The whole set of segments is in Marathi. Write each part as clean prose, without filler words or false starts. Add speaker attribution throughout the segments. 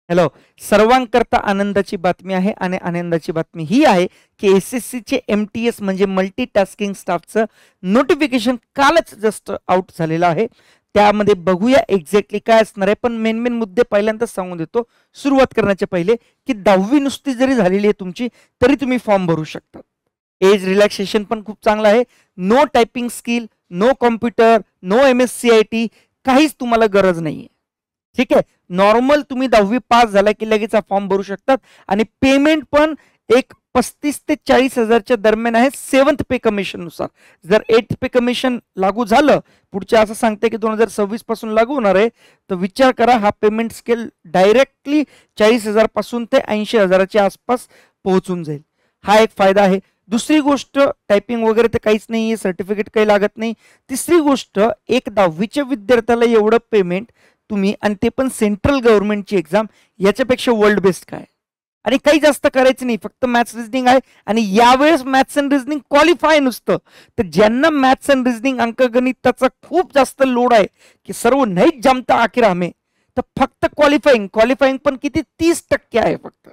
Speaker 1: हॅलो, सर्वांकरता आनंदाची बातमी आहे आणि आनंदाची बातमी ही आहे की SSCचे MTS म्हणजे मल्टीटास्किंग स्टाफचं नोटिफिकेशन कालच जस्ट आउट झालेलं आहे. त्यामध्ये बघूया एक्झॅक्टली काय असणार आहे, पण मेन मुद्दे पहिल्यांदाच सांगून देतो सुरुवात करण्याच्या पहिले की 10वी नुसती जरी झालेली आहे तुमची तरी तुम्ही फॉर्म भरू शकता. एज रिलॅक्सेशन पण खूप चांगलं आहे. No typing skill, no computer, no MSCIT, काहीच तुम्हाला गरज नाहीये. ठीक आहे, नॉर्मल तुम्ही 10वी पास झाला की लगेच हा फॉर्म भरू शकतात आणि पेमेंट पण एक 35 ते 40,000च्या दरम्यान आहे 7th पे कमिशन नुसार. जर 8th पे कमिशन लागू झालं पुढच्या असं सांगते की 2026 पासून लागू होणार आहे, तर विचार करा हा पेमेंट स्केल डायरेक्टली 40,000 पासून ते 80,000च्या आसपास पोहोचून जाईल. हा एक फायदा आहे. दुसरी गोष्ट, टायपिंग वगैरे तर काहीच नाही आहे, सर्टिफिकेट काही लागत नाही. तिसरी गोष्ट, एक 10वीच्या विद्यार्थ्याला एवढं पेमेंट तुम्ही, आणि ते पण सेंट्रल गव्हर्नमेंटची एक्झाम, याच्यापेक्षा वर्ल्ड बेस्ट काय. आणि काही जास्त करायचं नाही, फक्त मॅथ्स रिझनिंग आहे. आणि यावेळेस मॅथ्स अँड रिझनिंग क्वालिफाय नुसतं. तर ज्यांना मॅथ्स अँड रिझनिंग अंकगणिताचा खूप जास्त लोड आहे की सर्व नाहीच जमता आखिर आम्ही, तर फक्त क्वालिफाईंग पण किती 30% आहे फक्त.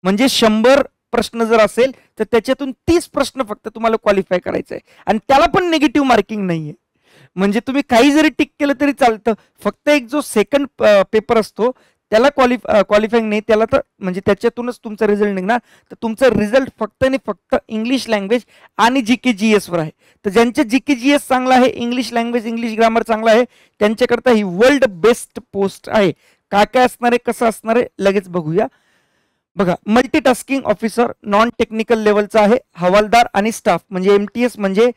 Speaker 1: म्हणजे 100 प्रश्न जर असेल तर त्याच्यातून 30 प्रश्न फक्त तुम्हाला क्वालिफाय करायचं आहे, आणि त्याला पण निगेटिव्ह मार्किंग नाहीये. म्हणजे तुम्ही काही जरी टिक केलं तरी चालतं. फक्त एक जो सेकंड पेपर असतो त्याला क्वालिफाईंग नाही, त्याला तर म्हणजे त्याच्यातूनच तुमचा रिझल्ट निघणार. तर तुमचा रिझल्ट फक्त आणि फक्त इंग्लिश लँग्वेज आणि GK GS वर आहे. तर ज्यांचे GK GS चांगला आहे, इंग्लिश लँग्वेज इंग्लिश ग्रामर चांगला आहे, त्यांच्याकरता ही वर्ल्ड बेस्ट पोस्ट आहे. काय काय असणार आहे, कसं असणार आहे, लगेच बघूया. बघा, मल्टीटास्किंग ऑफिसर नॉन टेक्निकल लेवलचा आहे. हवालदार आणि स्टाफ म्हणजे MTS म्हणजे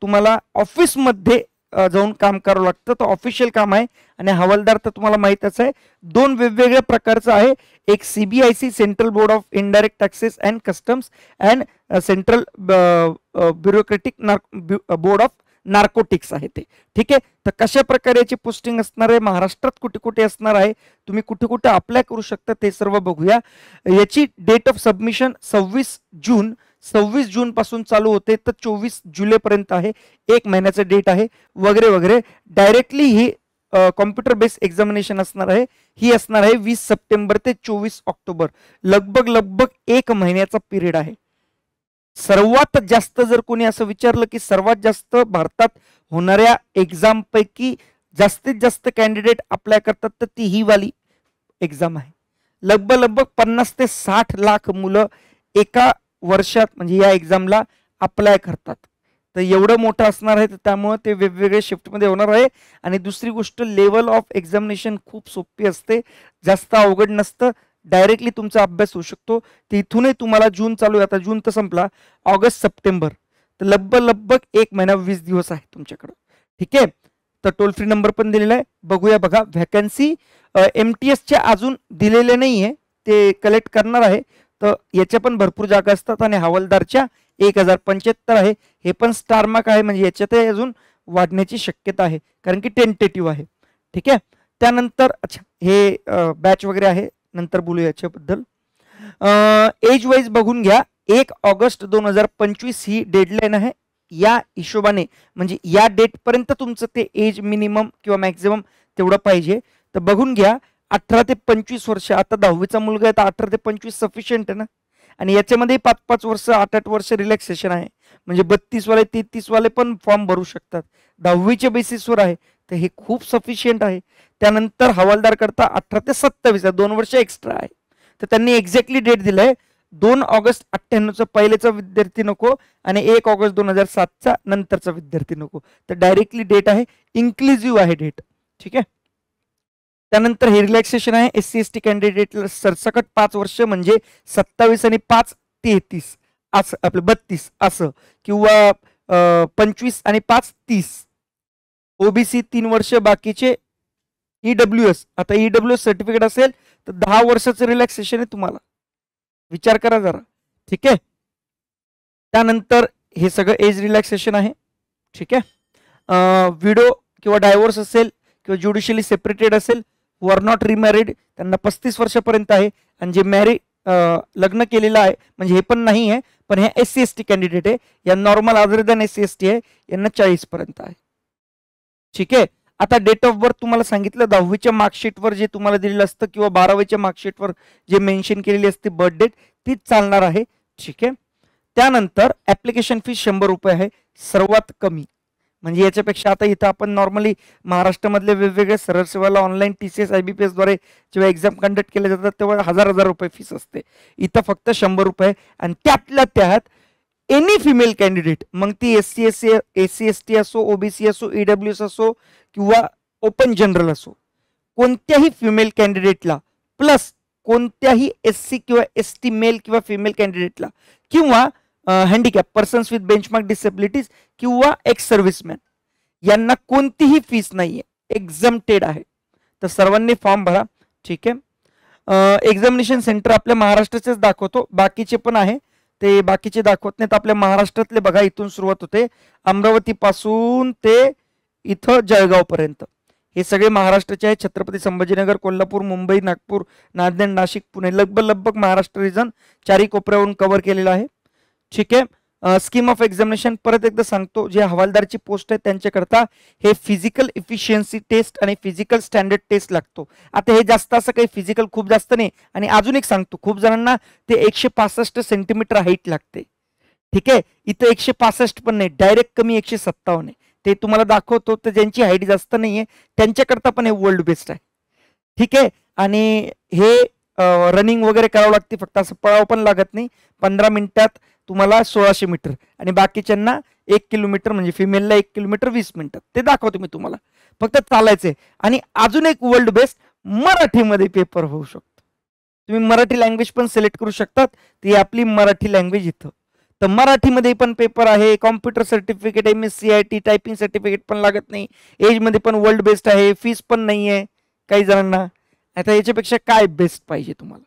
Speaker 1: तुम्हाला ऑफिसमध्ये जाऊन काम करावं लागतं, तर ऑफिशियल काम आहे. आणि हवालदार तर तुम्हाला माहीतच आहे, 2 वेगवेगळ्या प्रकारचं आहे. एक CBIC central board of indirect taxes and customs and central bureaucratic board of narcotics आहे ते. ठीक आहे, तर कशा प्रकारे याची पोस्टिंग असणार आहे, महाराष्ट्रात कुठे कुठे असणार आहे, तुम्ही कुठे कुठे अप्लाय करू शकता, ते सर्व बघूया. याची डेट ऑफ सबमिशन 26 जून पासून चालू होते तर 24 जुलैपर्यंत आहे. 1 महिन्याचं डेट आहे वगैरे वगैरे. डायरेक्टली ही कॉम्प्युटर बेस्ड एक्झामिनेशन असणार आहे. ही असणार आहे 20 सप्टेंबर ते 24 ऑक्टोबर. लगभग 1 महिन्याचा पिरियड आहे. सर्वात जास्त जर कोणी असं विचारलं की सर्वात जास्त भारतात होणाऱ्या एक्झाम पैकी जास्तीत जास्त कॅन्डिडेट अप्लाय करतात, तर ती ही वाली एक्झाम आहे. लगभग 50 ते 60 लाख मुलं एका वर्षात म्हणजे या एक्झामला अप्लाय करतात. तर एवढं मोठं असणार आहे, तर त्यामुळे ते वेगवेगळे शिफ्टमध्ये होणार आहे. आणि दुसरी गोष्ट, लेवल ऑफ एक्झामिनेशन खूप सोपी असते, जास्त अवघड नसतं. डायरेक्टली तुमचा अभ्यास होऊ शकतो. तिथूनही तुम्हाला जून चालू आहे, आता जून तर संपला, ऑगस्ट सप्टेंबर, तर लगभग 1 महिना 20 दिवस आहे तुमच्याकडं. ठीक आहे, तर टोल फ्री नंबर पण दिलेला आहे. बघूया. बघा, व्हॅकन्सी MTSच्या अजून दिलेले नाही आहे, ते कलेक्ट करणार आहे. तर याच्या पण भरपूर जागा असतात. आणि हवालदारच्या 1075 आहे. हे पण स्टार मार्क आहे, म्हणजे याच्यातही अजून वाढण्याची शक्यता आहे, कारण की टेंटेटिव्ह आहे. ठीक आहे, त्यानंतर अच्छा हे बॅच वगैरे आहे, नंतर बोलू याच्याबद्दल. एज वाईज बघून घ्या. 1 ऑगस्ट 2025 ही डेडलाईन आहे. या हिशोबाने म्हणजे या डेट पर्यंत तुमचं ते एज मिनिमम किंवा मॅक्झिमम तेवढं पाहिजे. तर बघून घ्या, 18 ते 25 वर्ष. आता 10वीचा मुलगा आहे तर 18 ते 25 सफिशियंट आहे ना. आणि याच्यामध्ये 5-5 वर्ष 8-8 वर्ष रिलॅक्सेशन आहे, म्हणजे 32 वाले 33 वाले पण फॉर्म भरू शकतात. 10वीच्या बेसिसवर आहे, तर हे खूप सफिशियंट आहे. त्यानंतर हवालदार करता 18 ते 27 2 वर्ष एक्स्ट्रा आहे. तर त्यांनी एक्झॅक्टली डेट दिलाय 2 ऑगस्ट 98चा पहिलेचा विद्यार्थी नको आणि 1 ऑगस्ट 2007चा नंतरचा विद्यार्थी नको. तर डायरेक्टली डेट आहे, इन्क्लुझिव्ह आहे डेट. ठीक आहे, त्यानंतर हे रिलॅक्सेशन आहे SC ST कॅन्डिडेटला सरसकट 5 वर्ष म्हणजे 27 आणि 5 33 असं, आपलं 32 असं, किंवा 25 आणि 5 30. OBC 3 वर्ष, बाकीचे EWS. आता EWS सर्टिफिकेट असेल तर 10 वर्षाचं रिलॅक्सेशन आहे तुम्हाला, विचार करा जरा. ठीक आहे, त्यानंतर हे सगळं एज रिलॅक्सेशन आहे. ठीक आहे, विडो किंवा डायव्होर्स असेल किंवा ज्युडिशियली सेपरेटेड असेल, हु आर नॉट रिमॅरिड, त्यांना 35 वर्षापर्यंत आहे. आणि जे लग्न केलेलं आहे म्हणजे हे पण नाही आहे, पण हे SC ST कॅन्डिडेट आहे, या normal other than SC ST आहे, यांना 40 पर्यंत आहे. ठीक आहे, आता डेट ऑफ बर्थ तुम्हाला सांगितलं 10वीच्या मार्कशीटवर जे तुम्हाला दिलेलं असतं किंवा 12वीच्या मार्कशीटवर जे मेन्शन केलेली असते बर्थ डेट तीच चालणार आहे. ठीक आहे. त्यानंतर ऍप्लिकेशन फी 100 रुपये आहे, सर्वात कमी. म्हणजे याच्यापेक्षा आता इथं आपण नॉर्मली महाराष्ट्रामधले वेगवेगळे सरळ सेवाला ऑनलाईन TCS IBPS द्वारे जेव्हा एक्झाम कंडक्ट केले जातात तेव्हा हजार रुपये फीस असते. इथं फक्त 100 रुपये. आणि त्यातल्या त्यात एनी फिमेल कॅन्डिडेट, मग ती SC/ST असो, OBC असो, EWS असो किंवा ओपन जनरल असो, कोणत्याही फिमेल कॅन्डिडेटला प्लस कोणत्याही SC किंवा ST मेल किंवा फिमेल कॅन्डिडेटला किंवा handicap persons with benchmark disabilities किंवा एक्स सर्व्हिसमॅन यांना कोणतीही फीस नाहीये, एक्झम्प्टेड आहे. तर सर्वांनी फॉर्म भरा. ठीक आहे. एक्झामिनेशन सेंटर आपल्या महाराष्ट्राचेच दाखवतो, बाकीचे पण आहे ते बाकीचे दाखवत नाहीत. आपल्या महाराष्ट्रातले बघा, इथून सुरुवात होते अमरावती पासून ते इथं जळगाव पर्यंत, हे सगळे महाराष्ट्राचे आहे. छत्रपती संभाजीनगर, कोल्हापूर, मुंबई, नागपूर, नांदेड, नाशिक, पुणे, लगभग महाराष्ट्र रिजन चारही कोपऱ्यावरून कव्हर केलेला आहे. ठीक आहे. स्कीम ऑफ एक्झामिनेशन परत एकदा सांगतो, जे हवालदारची पोस्ट आहे त्यांच्याकरता हे फिजिकल इफिशियन्सी टेस्ट आणि फिजिकल स्टँडर्ड टेस्ट लागतो. आता हे जास्त असं काही फिजिकल खूप जास्त नाही. आणि अजून एक सांगतो, खूप जणांना ते 165 सेंटीमीटर हाईट लागते. ठीक आहे. इथं 165 पण नाही, डायरेक्ट कमी 157 आहे. ते तुम्हाला दाखवतो. तर ज्यांची हाईट जास्त नाहीये त्यांच्याकरता पण हे वर्ल्ड बेस्ट आहे. ठीक आहे. आणि हे रनिंग वगैरे करावं लागते, फक्त असं पळावं पण लागत नाही. 15 मिनिटात तुम्हाला 1600 मीटर आणि बाकीच्यांना 1 किलोमीटर, म्हणजे फिमेलला 1 किलोमीटर 20 मिनिटात. ते दाखवतो मी तुम्हाला, फक्त चालायचंय. आणि अजून एक वर्ल्ड बेस्ट, मराठीमध्ये पेपर होऊ शकतो. तुम्ही मराठी लँग्वेज पण सिलेक्ट करू शकतात. ती आपली मराठी लँग्वेज इथं. तर मराठीमध्ये पण पेपर आहे. Computer certificate, MSc/IT typing certificate पण लागत नाही. एजमध्ये पण वर्ल्ड बेस्ट आहे. फीस पण नाही आहे काही जणांना. आता याच्यापेक्षा काय बेस्ट पाहिजे तुम्हाला.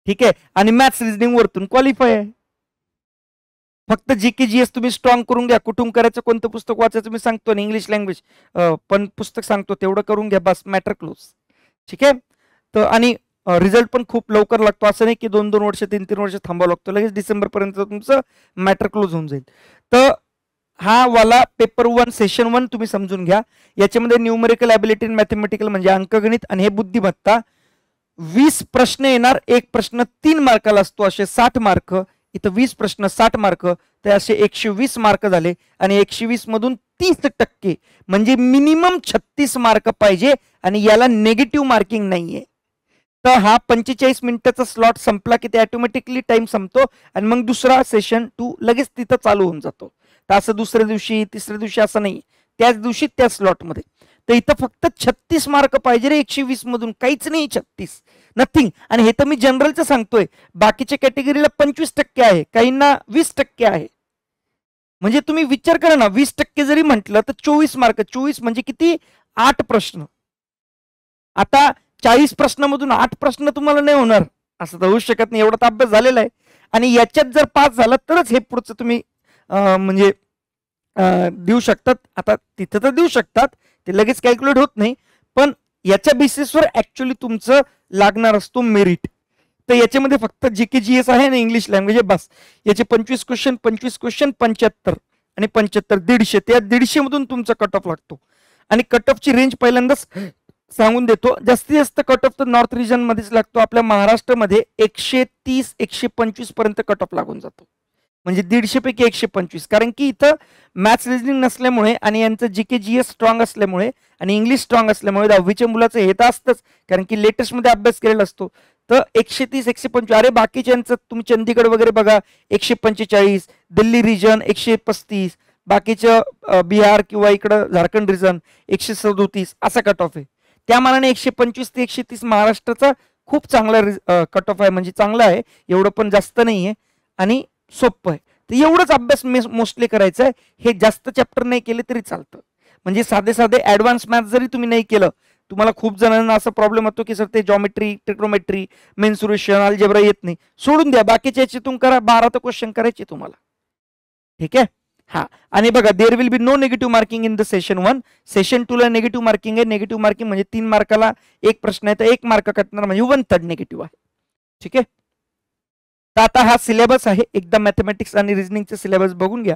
Speaker 1: ठीक आहे. आणि मॅथ्स रिजनिंग वरतून क्वालिफाय आहे. फक्त GK GS तुम्ही स्ट्रॉंग करून घ्या. कुठून करायचं, कोणतं पुस्तक वाचायचं मी सांगतो, आणि इंग्लिश लँग्वेज पण पुस्तक सांगतो, तेवढं करून घ्या बस, मॅटर क्लोज. ठीक आहे. तर आणि रिझल्ट पण खूप लवकर लागतो. असं नाही की 2-2 वर्ष 3-3 वर्ष थांबावं लागतो. लगेच डिसेंबर पर्यंत तुमचं मॅटर क्लोज होऊन जाईल. तर हा वाला पेपर 1 सेशन 1 तुम्ही समजून घ्या. याच्यामध्ये न्यूमेरिकल ॲबिलिटी, मॅथमॅटिकल म्हणजे अंकगणित आणि हे बुद्धिमत्ता, 20 प्रश्न येणार. एक प्रश्न 3 मार्काला असतो, असे 60 मार्क. इथं 20 प्रश्न 60 मार्क, ते असे 120 मार्क झाले. आणि 120 मधून 30% म्हणजे मिनिमम 36 मार्क पाहिजे. आणि याला नेगेटिव्ह मार्किंग नाहीये. तर हा 45 मिनिटाचा स्लॉट संपला की ते ऑटोमॅटिकली टाइम संपतो आणि मग दुसरा सेशन 2 लगेच तिथं चालू होऊन जातो. तर असं दुसऱ्या दिवशी तिसऱ्या दिवशी असं नाही, त्याच दिवशी त्या स्लॉटमध्ये. तर इथं फक्त 36 मार्क पाहिजे रे 120 मधून, काहीच नाही 36, नथिंग. आणि हे तर मी जनरलचं सांगतोय. बाकीच्या कॅटेगरीला 25% आहे, काहींना 20% आहे. म्हणजे तुम्ही विचार करा ना, 20% जरी म्हटलं तर 24 मार्क. 24 म्हणजे किती, 8 प्रश्न. आता 40 प्रश्नामधून 8 प्रश्न तुम्हाला नाही होणार, असं तर होऊ शकत नाही. एवढा तर अभ्यास झालेला आहे. आणि याच्यात जर पास झाला तरच हे पुढचं तुम्ही म्हणजे देऊ शकतात. आता तिथं तर देऊ शकतात, ते लगेच कॅल्क्युलेट होत नाही. पण याच्या बेसिसवर ऍक्च्युअली तुमचं लागणार असतो मेरिट. तर याच्यामध्ये फक्त GK GS आहे आणि इंग्लिश लँग्वेज आहे बस. याचे 25 क्वेश्चन 75 आणि 75 150. त्या 150 मधून तुमचा कट ऑफ लागतो. आणि कट ऑफची रेंज पहिल्यांदाच सांगून देतो, जास्तीत जास्त कट ऑफ तर नॉर्थ रिजन मध्येच लागतो. आपल्या महाराष्ट्रामध्ये 130-125 पर्यंत कट ऑफ लागून जातो. म्हणजे 150 पैकी 125. कारण की इथं मॅथ्स रिजनिंग नसल्यामुळे आणि यांचं GK GS स्ट्रॉंग असल्यामुळे आणि इंग्लिश स्ट्रॉंग असल्यामुळे 10वीच्या मुलाचं हे तर असतंच, कारण की लेटेस्टमध्ये अभ्यास केलेला असतो. तर 130-125. अरे बाकीच्यांचं तुम्ही चंदीगड वगैरे बघा 145, दिल्ली रिजन 135, बाकीचं बिहार किंवा इकडं झारखंड रिजन 137 असा कट ऑफ आहे. त्या मानाने 125 ते 130 महाराष्ट्राचा खूप चांगला कट ऑफ आहे. म्हणजे चांगला आहे, एवढं पण जास्त नाही आहे आणि सोपं आहे. तर एवढंच अभ्यास मोस्टली करायचं आहे. हे जास्त चॅप्टर नाही केले तरी चालतं. म्हणजे साधे ऍडव्हान्स मॅथ्स जरी तुम्ही नाही केलं, तुम्हाला खूप जणांना असा प्रॉब्लेम होतो की सर ते जॉमेट्री, ट्रिग्नोमेट्री, मेन्सुरेशन, अल्जेब्रा येत नाही, सोडून द्या. बाकीच्या याच्यातून करा, 12 तर क्वेश्चन करायचे तुम्हाला. ठीक आहे. हा, आणि बघा, there will be no negative marking in the session 1. Session 2 ला नेगेटिव्ह मार्किंग आहे. नेगेटिव्ह मार्किंग म्हणजे 3 मार्काला 1 प्रश्न आहे, तर 1 मार्क कटणार, म्हणजे 1/3 नेगेटिव्ह आहे. ठीक आहे. तर आता हा सिलेबस आहे, एकदा मॅथमॅटिक्स आणि रिजनिंगचा सिलेबस बघून घ्या.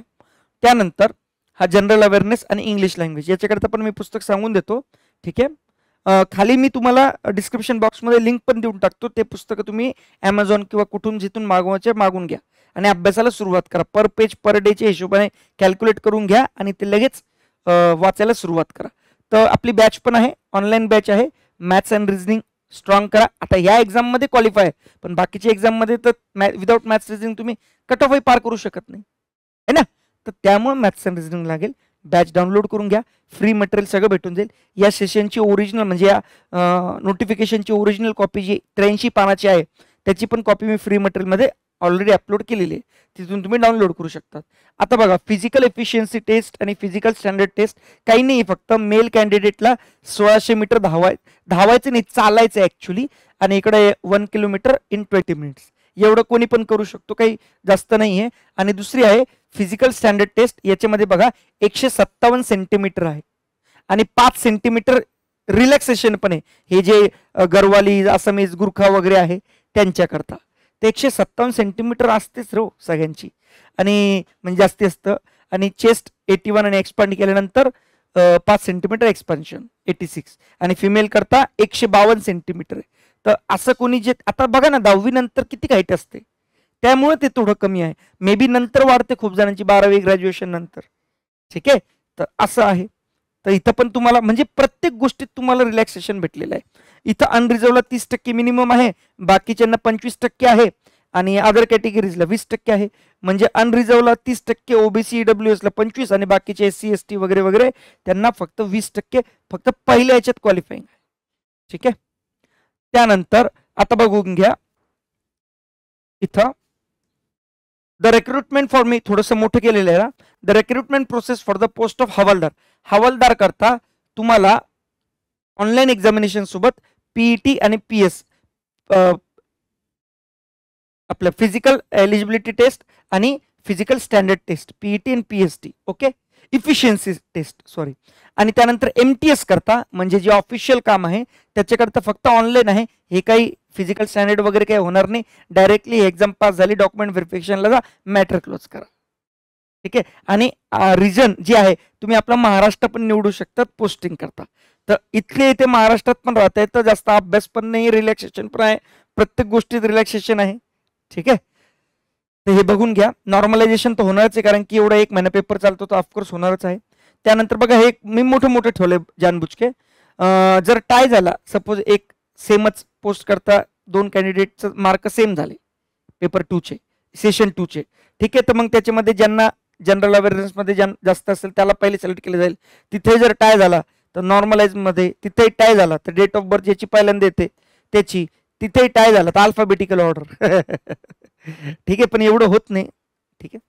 Speaker 1: त्यानंतर हा जनरल अवेअरनेस आणि इंग्लिश लँग्वेज याच्याकरता पण मी पुस्तक सांगून देतो. ठीक आहे, खाली मी तुम्हाला डिस्क्रिप्शन बॉक्समध्ये लिंक पण देऊन टाकतो. ते पुस्तकं तुम्ही ॲमेझॉन किंवा कुठून जिथून मागवायचे मागून घ्या आणि अभ्यासाला सुरुवात करा. पर पेज पर डेच्या हिशोबाने कॅल्क्युलेट करून घ्या आणि ते लगेच वाचायला सुरुवात करा. तर आपली बॅच पण आहे, ऑनलाईन बॅच आहे. मॅथ्स अँड रिझनिंग स्ट्रॉंग करा. आता या एक्झाममध्ये क्वालिफाय आहे, पण बाकीच्या एक्झाममध्ये तर विदाउट मॅथ्स रिझनिंग तुम्ही कट ऑफही पार करू शकत नाही है ना. तर त्यामुळे मॅथ्स अँड रिझनिंग लागेल. बॅच डाउनलोड करून घ्या, फ्री मटेरियल सगळं भेटून जाईल. या सेशनची ओरिजिनल म्हणजे या नोटिफिकेशनची ओरिजिनल कॉपी जी 83 पानाची आहे त्याची पण कॉपी मी फ्री मटेरियलमध्ये ऑलरेडी अपलोड केलेली आहे, तिथून तुम्ही डाउनलोड करू शकता. आता बघा, फिजिकल एफिशियन्सी टेस्ट आणि फिजिकल स्टँडर्ड टेस्ट काही नाही, फक्त मेल कॅन्डिडेटला 1600 मीटर धावायचं नाही, चालायचं ॲक्च्युली. आणि इकडे 1 किलोमीटर इन 20 मिनिट्स, एवढं कोणी पण करू शकतो, काही जास्त नाही आहे. आणि दुसरी आहे फिजिकल स्टँडर्ड टेस्ट, याच्यामध्ये बघा 157 सेंटीमीटर आहे आणि 5 सेंटीमीटर रिलॅक्सेशन पण आहे. हे जे गरवाली, आसामीज, गुरखा वगैरे आहे त्यांच्याकरता ते 157 सेंटीमीटर असतेच रो सगळ्यांची, आणि म्हणजे जास्ती असतं. आणि चेस्ट 81 आणि एक्सपांड केल्यानंतर 5 सेंटीमीटर एक्सपान्शन 86, आणि फिमेल करता 152 सेंटीमीटर आहे. तर असं कोणी जे आता बघा ना 10वी नंतर किती हाईट असते, त्यामुळे ते थोडं कमी आहे. मे बी नंतर वाढते खूप जणांची 12वी ग्रॅज्युएशन नंतर. ठीक आहे, तर असं आहे. तर इथं पण तुम्हाला म्हणजे प्रत्येक गोष्टीत तुम्हाला रिलॅक्सेशन भेटलेलं आहे. इथं अनरिझर्वला 30% मिनिमम आहे, बाकीच्यांना 25% आहे आणि अदर कॅटेगरीजला 20% आहे. म्हणजे अनरिझर्वला 30%, ओबीसी ईडब्ल्यूएसला 25 आणि बाकीचे SC ST वगैरे वगैरे त्यांना फक्त 20%, फक्त पहिल्या याच्यात क्वालिफाईंग आहे. ठीक आहे, त्यानंतर आता बघून घ्या इथं द रिक्रुटमेंट फॉर, मी थोडंसं मोठं केलेलं आहे ना. The recruitment process for the post of हवालदार. हवालदार करता तुम्हाला ऑनलाईन एक्झामिनेशन सोबत पीईटी आणि PS आपलं फिजिकल एलिजिबिलिटी टेस्ट आणि फिजिकल स्टँडर्ड टेस्ट, पीईटी आणि PST. Okay, efficiency test sorry. आणि त्यानंतर MTS करता म्हणजे जे ऑफिशियल काम आहे त्याच्याकरता फक्त ऑनलाईन आहे. हे काही फिजिकल स्टँडर्ड वगैरे काही होणार नाही, डायरेक्टली एक्झाम पास झाली, डॉक्युमेंट व्हेरिफिकेशनला जा, मॅटर क्लोज करा. ठीक आहे, आणि रिजन जे आहे तुम्ही आपला महाराष्ट्र पण निवडू शकतात पोस्टिंग करता. तर इथले इथे महाराष्ट्रात पण राहता येतं, जास्त अभ्यास पण नाही, रिलॅक्सेशन पण आहे, प्रत्येक गोष्टीत रिलॅक्सेशन आहे. ठीक आहे, तर हे बघून घ्या. नॉर्मलायझेशन तर होणारच आहे, कारण की एवढा 1 महिना पेपर चालतो तर ऑफकोर्स होणारच आहे. त्यानंतर बघा, हे मी मोठे ठेवले जानबुजके. जर टाय झाला, सपोज एक सेमच पोस्ट करता 2 कॅन्डिडेटचं मार्क सेम झाले पेपर 2चे, सेशन 2चे. ठीक आहे, तर मग त्याच्यामध्ये ज्यांना जनरल अवेअरनेसमध्ये जास्त असेल त्याला पहिले सिलेक्ट केले जाईल. तिथे जर टाय झाला तर नॉर्मलाइजमध्ये तिथेही टाय झाला तर डेट ऑफ बर्थ ज्याची पहिल्यांदा येते त्याची, तिथेही टाय झाला तर अल्फाबेटिकल ऑर्डर. ठीक आहे, पण एवढं होत नाही. ठीक आहे,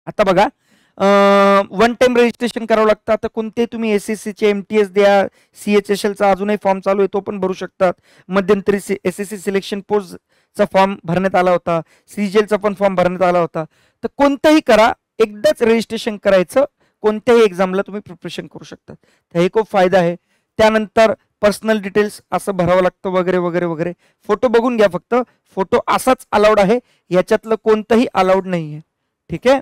Speaker 1: आता बघा, 1 टाइम रजिस्ट्रेशन करावं लागतं. आता कोणते तुम्ही SSCचे MTS द्या, CHSLचा अजूनही फॉर्म चालू आहे तो पण भरू शकतात. मध्यंतरी SSC सिलेक्शन पोस्टचा फॉर्म भरण्यात आला होता, CGLचा पण फॉर्म भरण्यात आला होता. तर कोणतंही करा, एकदाच रजिस्ट्रेशन करायचं, कोणत्याही एक्झामला तुम्ही प्रिपरेशन करू शकतात. तर हे खूप फायदा आहे. त्यानंतर पर्सनल डिटेल्स असं भरावं लागतं वगैरे वगैरे वगैरे. फोटो बघून घ्या, फक्त फोटो असाच अलाउड आहे, याच्यातलं कोणतंही अलाउड नाही आहे. ठीक आहे,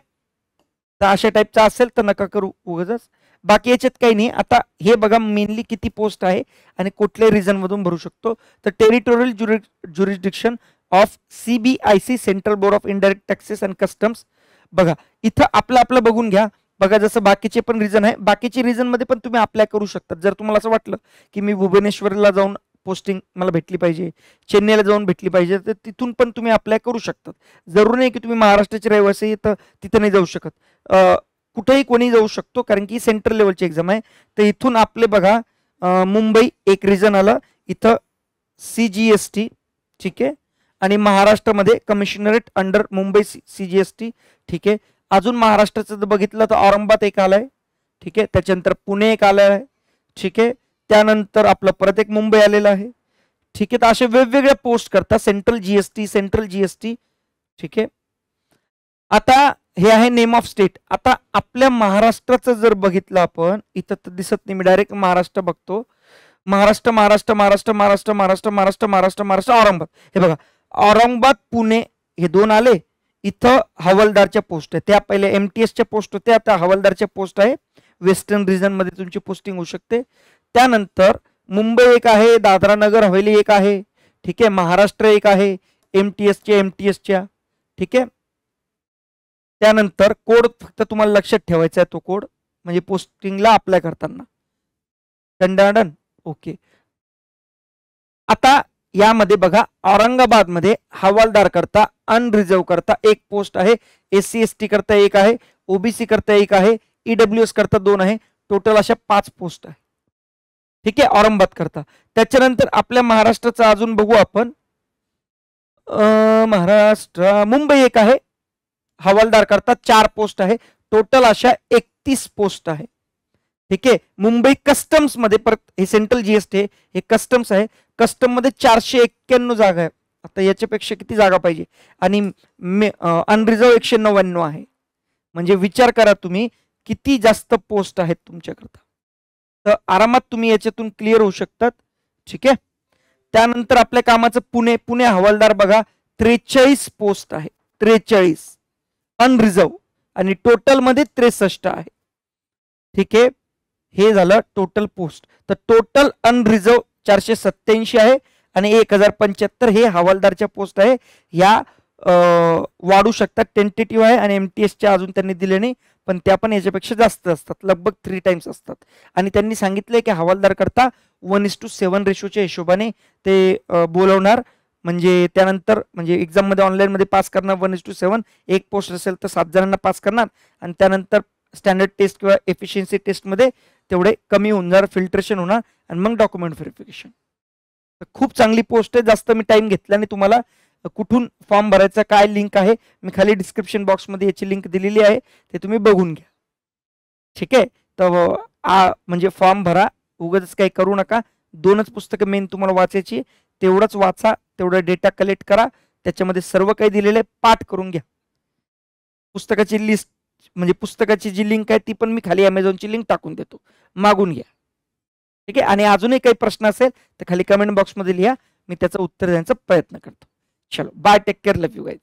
Speaker 1: तर अशा टाईपचा असेल तर नका करू उगाच, बाकी याच्यात काही नाही. आता हे बघा मेनली किती पोस्ट आहे आणि कुठल्या रिजनमधून भरू शकतो. तर territorial jurisdiction of CBIC, central board of indirect taxes and customs. बघा इथं आपलं बघून घ्या. बघा जसं बाकीचे पण रिजन आहे, बाकीचे रिजनमध्ये पण तुम्ही अप्लाय करू शकतात. जर तुम्हाला असं वाटलं की मी भुवनेश्वरला जाऊन पोस्टिंग मला भेटली पाहिजे, चेन्नईला जाऊन भेटली पाहिजे, तर तिथून पण तुम्ही अप्लाय करू शकतात. जरूर नाही की तुम्ही महाराष्ट्राचे रहिवासी तर तिथं नाही जाऊ शकत, कुठेही कोणी जाऊ शकतो, कारण की सेंट्रल लेवलची एक्झाम आहे. तर इथून आपले बघा मुंबई एक रिजन आलं, इथं CGST. ठीक आहे, आणि महाराष्ट्रामध्ये कमिशनरेट अंडर मुंबई CGST. ठीक आहे, अजून महाराष्ट्राचं जर बघितलं तर औरंगाबाद एक आलं आहे. ठीक आहे, त्याच्यानंतर पुणे एक आलं आहे. ठीक आहे, त्यानंतर आपलं परत एक मुंबई आलेलं आहे. ठीक आहे, तर असे वेगवेगळ्या पोस्ट करतात सेंट्रल GST. ठीक आहे, आता हे आहे नेम ऑफ स्टेट. आता आपल्या महाराष्ट्राचं जर बघितलं आपण, इथं तर दिसत नाही, मी डायरेक्ट महाराष्ट्र बघतो. महाराष्ट्र औरंगाबाद. हे बघा औरंगाबाद पुणे हे 2 आले, इथं हवालदारच्या पोस्ट आहे, त्या पहिले MTSच्या पोस्ट होत्या, आता हवालदारच्या पोस्ट आहे. वेस्टर्न रिजन मध्ये तुमची पोस्टिंग होऊ शकते. त्यानंतर मुंबई एक आहे, दादरा नगर हवेली एक आहे, ठीक आहे, महाराष्ट्र एक आहे MTSच्या, ठीक आहे. त्यानंतर कोड फक्त तुम्हाला लक्षात ठेवायचा आहे, तो कोड म्हणजे पोस्टिंगला अप्लाय करताना. डन. ओके. आता यामध्ये बघा, औरंगाबाद मध्ये हवालदार करता अनरिझर्व करता एक पोस्ट आहे, SC ST करता एक आहे, OBC करता एक आहे, EWS करता 2 आहे, टोटल अशा 5 पोस्ट आहे. ठीक आहे, औरंगाबाद करता. त्याच्यानंतर आपल्या महाराष्ट्राचा अजून बघू आपण. महाराष्ट्र मुंबई एक आहे, हवालदार करता 4 पोस्ट आहे, टोटल अशा 31 पोस्ट आहे. ठीक आहे. मुंबई कस्टम्स मध्ये परत हे सेंट्रल GST आहे, हे कस्टम्स आहे, कस्टम मध्ये 491 जागा आहे. आता याच्यापेक्षा किती जागा पाहिजे, आणि अनरिझर्व 199 आहे. म्हणजे विचार करा तुम्ही किती जास्त पोस्ट आहेत तुमच्याकरता. तर आरामात तुम्ही याच्यातून क्लिअर होऊ शकतात. ठीक आहे. त्यानंतर आपल्या कामाचं पुणे हवालदार बघा 43 पोस्ट आहे, 43 अनरिझर्व, आणि टोटल मध्ये 63 आहे. ठीक आहे, हे झालं टोटल पोस्ट. तर टोटल अनरिझर्व 487 आहे आणि 1075 हे हवालदारच्या पोस्ट आहे. ह्या वाढू शकतात, टेंटेटिव्ह आहे, आणि MTSच्या अजून त्यांनी दिले नाही, पण त्या पण याच्यापेक्षा जास्त असतात, लगभग 3 टाइम्स असतात. आणि त्यांनी सांगितले की हवालदार करता 1:7 रेशोच्या हिशोबाने ते बोलवणार. म्हणजे त्यानंतर म्हणजे एक्झाम मध्ये ऑनलाईन मध्ये पास करणार 1:7, एक पोस्ट असेल तर 7 जणांना पास करणार, आणि त्यानंतर स्टँडर्ड टेस्ट किंवा एफिशियन्सी टेस्ट मध्ये तेवढे कमी होऊन जाणार, फिल्ट्रेशन होणार, आणि मग डॉक्युमेंट व्हेरिफिकेशन. खूप चांगली पोस्ट आहे. जास्त मी टाइम घेतला आणि तुम्हाला कुठून फॉर्म भरायचा, काय लिंक आहे, मी खाली डिस्क्रिप्शन बॉक्स मध्ये याची लिंक दिलेली आहे, ते तुम्ही बघून घ्या. ठीक आहे. तर म्हणजे फॉर्म भरा, उगाच काही करू नका. 2च पुस्तकं मेन तुम्हाला वाचायची, तेवढंच वाचा, तेवढं डेटा कलेक्ट करा, त्याच्यामध्ये सर्व काही दिलेलं आहे, पाठ करून घ्या. पुस्तकाची लिस्ट म्हणजे पुस्तकाची जी लिंक आहे ती पण मी खाली Amazonची लिंक टाकून देतो, मागून घ्या. ठीक आहे. आणि अजूनही काही प्रश्न असेल तर खाली कमेंट बॉक्समध्ये लिहा, मी त्याचं उत्तर देण्याचा प्रयत्न करतो. चलो bye, take care, love you guys.